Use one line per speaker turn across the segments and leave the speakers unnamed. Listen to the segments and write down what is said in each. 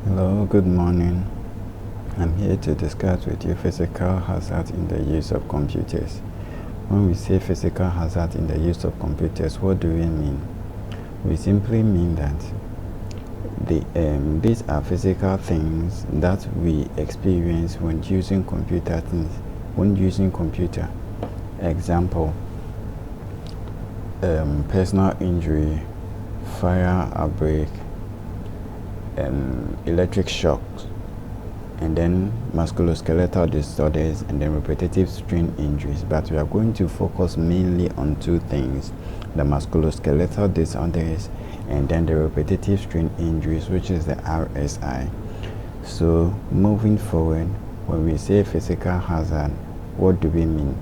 Hello, good morning. I'm here to discuss with you physical hazard in the use of computers. When we say physical hazard in the use of computers, what do we mean? We simply mean that these are physical things that we experience when using computer. Example, personal injury, fire outbreak, electric shocks, and then musculoskeletal disorders, and then repetitive strain injuries. But we are going to focus mainly on two things: the musculoskeletal disorders and then the repetitive strain injuries, which is the RSI. So moving forward, when we say physical hazard, what do we mean?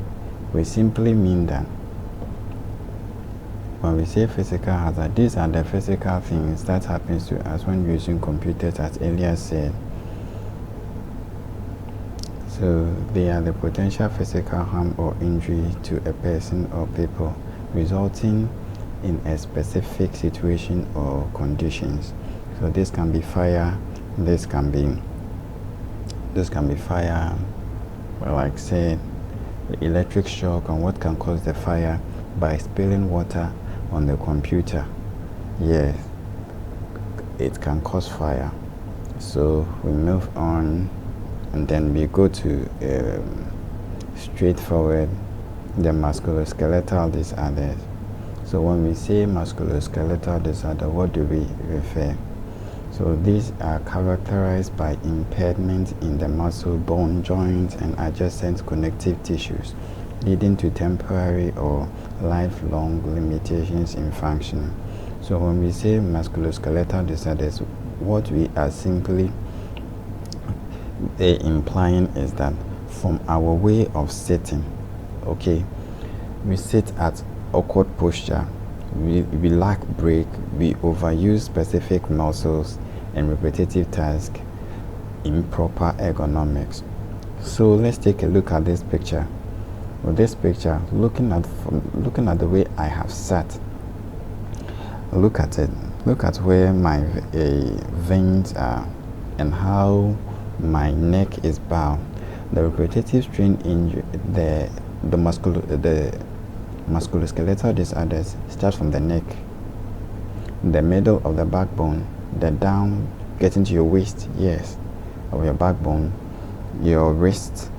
We simply mean that when we say physical hazard, these are the physical things that happens to us when using computers, as earlier said. So they are the potential physical harm or injury to a person or people resulting in a specific situation or conditions. So this can be fire, this can be fire, well, like said, electric shock, and what can cause the fire by spilling water on the computer. Yes, it can cause fire. So we move on, and then we go to straightforward, the musculoskeletal disorders. So when we say musculoskeletal disorder, what do we refer? So these are characterized by impairment in the muscle, bone, joints, and adjacent connective tissues, leading to temporary or lifelong limitations in functioning. So when we say musculoskeletal disorders, what we are simply implying is that from our way of sitting, okay, we sit at awkward posture, we lack break, we overuse specific muscles and repetitive tasks, improper ergonomics. So let's take a look at this picture. With this picture, looking at the way I have sat, look at it. Look at where my veins are and how my neck is bowed. The repetitive strain injury, the musculoskeletal disorders start from the neck, the middle of the backbone, the down getting to your waist, yes, of your backbone, your wrist,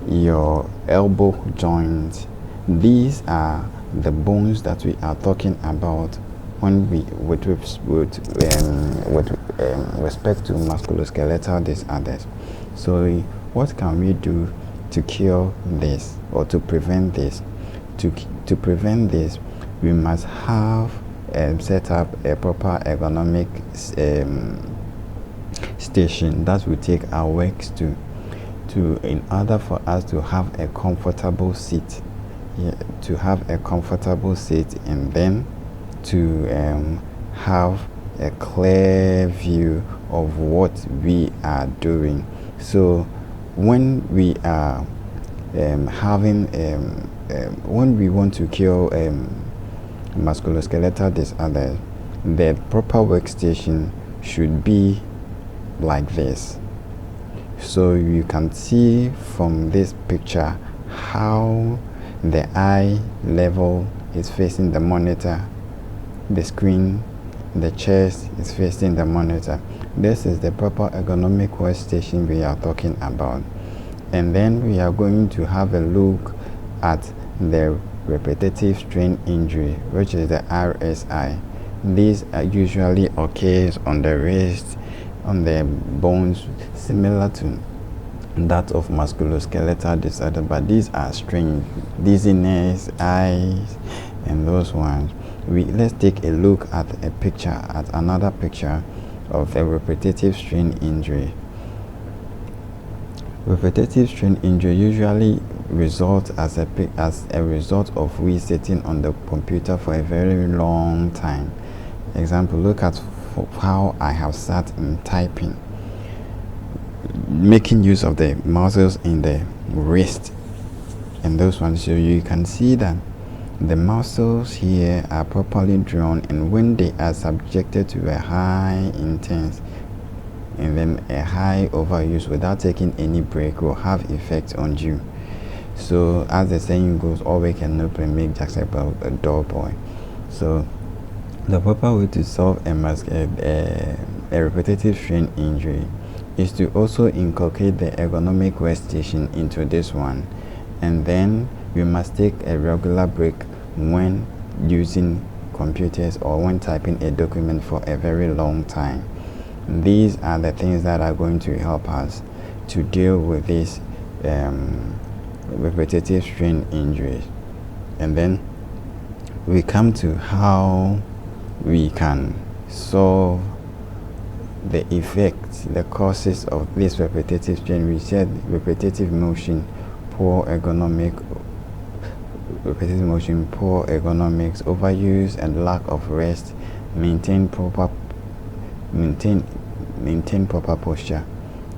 your elbow joint. These are the bones that we are talking about when we with respect to musculoskeletal disorders. So what can we do to cure this or to prevent this? To prevent this, we must have set up a proper ergonomic station that will take our works to in order for us to have a comfortable seat, and then to have a clear view of what we are doing. So when we are when we want to cure musculoskeletal disorders, the proper workstation should be like this. So you can see from this picture how the eye level is facing the monitor, the screen, the chest is facing the monitor. This is the proper ergonomic workstation we are talking about. And then we are going to have a look at the repetitive strain injury, which is the RSI. These usually occurs on the wrist, on the bones, similar to that of musculoskeletal disorder, but these are strain, dizziness, eyes, and those ones. Let's take a look at another picture of a repetitive strain injury. Repetitive strain injury usually results as a result of we sitting on the computer for a very long time. Example, look at how I have sat in typing, making use of the muscles in the wrist and those ones. So you can see that the muscles here are properly drawn, and when they are subjected to a high intense and then a high overuse without taking any break will have effect on you. So as the saying goes, all work and no play make Jack a dull boy. So the proper way to solve a repetitive strain injury is to also inculcate the ergonomic workstation into this one, and then you must take a regular break when using computers or when typing a document for a very long time. These are the things that are going to help us to deal with these repetitive strain injuries. And then we come to how we can solve the effects, the causes of this repetitive strain. We said repetitive motion, poor ergonomics, overuse and lack of rest, maintain proper posture.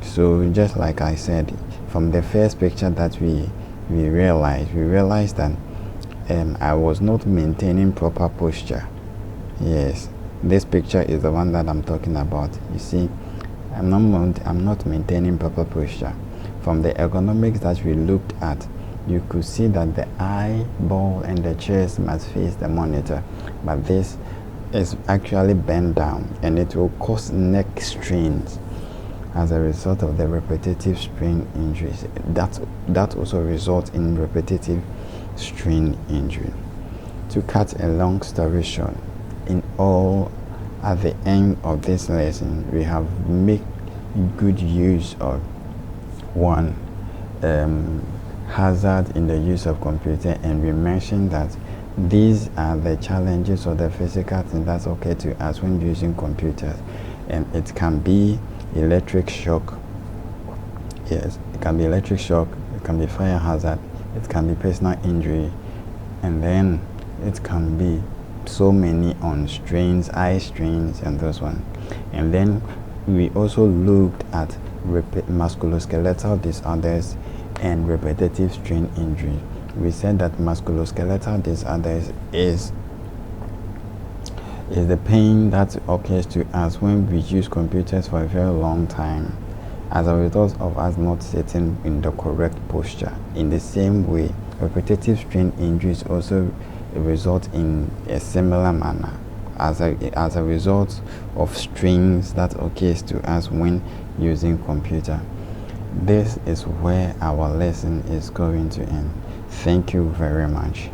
So just like I said, from the first picture that we realized that I was not maintaining proper posture. Yes, this picture is the one that I'm talking about. You see, I'm not maintaining proper posture. From the ergonomics that we looked at, you could see that the eyeball and the chest must face the monitor, but this is actually bent down, and it will cause neck strains as a result of the repetitive strain injuries. That also results in repetitive strain injury. To cut a long story short, in all, at the end of this lesson, we have made good use of one hazard in the use of computer, and we mentioned that these are the challenges or the physical thing that's okay to us when using computers, and it can be electric shock. Yes, it can be electric shock, it can be fire hazard, it can be personal injury, and then it can be so many on strains, eye strains, and those ones. And then we also looked at musculoskeletal disorders and repetitive strain injury. We said that musculoskeletal disorders is the pain that occurs to us when we use computers for a very long time as a result of us not sitting in the correct posture. In the same way, repetitive strain injuries also result in a similar manner as a result of strains that occurs to us when using computer. This is where our lesson is going to end. Thank you very much.